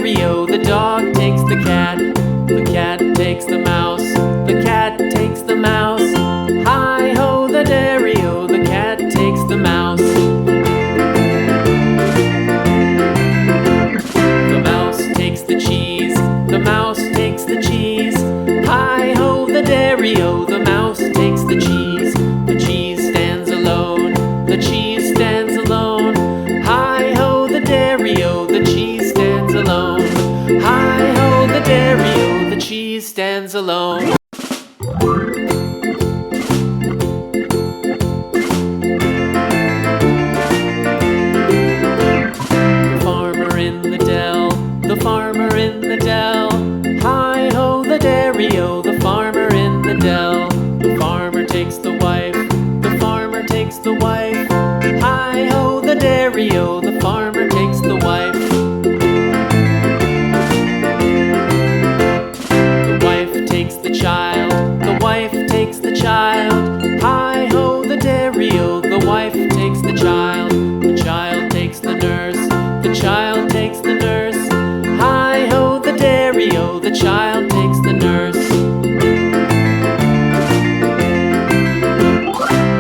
dairy-o, the dog takes the cat. The cat takes the mouse, the cat takes the mouse. Hi-ho, the dairy-o, the cat takes the mouse. The mouse takes the cheese, the mouse takes the cheese. Hi-ho, the dairy-o, the mouse takes the cheese. The cheese stands alone, the cheese stands alone. Hi-ho, the dairy-o, the cheese stands alone. Hi-ho, the dairy-o, the cheese stands alone. The farmer in the dell, the farmer in the dell. Hi-ho, the dairy-o, the farmer in the dell. The farmer takes the wife, the farmer takes the wife. Hi-ho, the dairy-o, the farmer takes the wife. The wife takes the child, the wife takes the child. Hi-ho, the dairy-o, the wife takes the child. The child takes the nurse, the child takes the nurse. Hi-ho, the dairy-o, the child takes the nurse.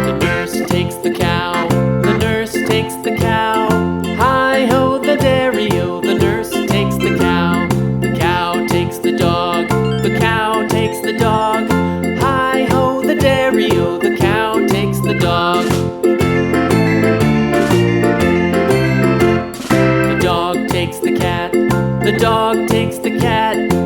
The nurse takes the cow, the nurse takes the cow. Hi-ho, the dairy-o, the nurse takes the cow. The cow takes the dog, the cow takes the dog. Hi-ho, the dairy-o, the cow takes the dog. The dog takes the cat, the dog takes the cat.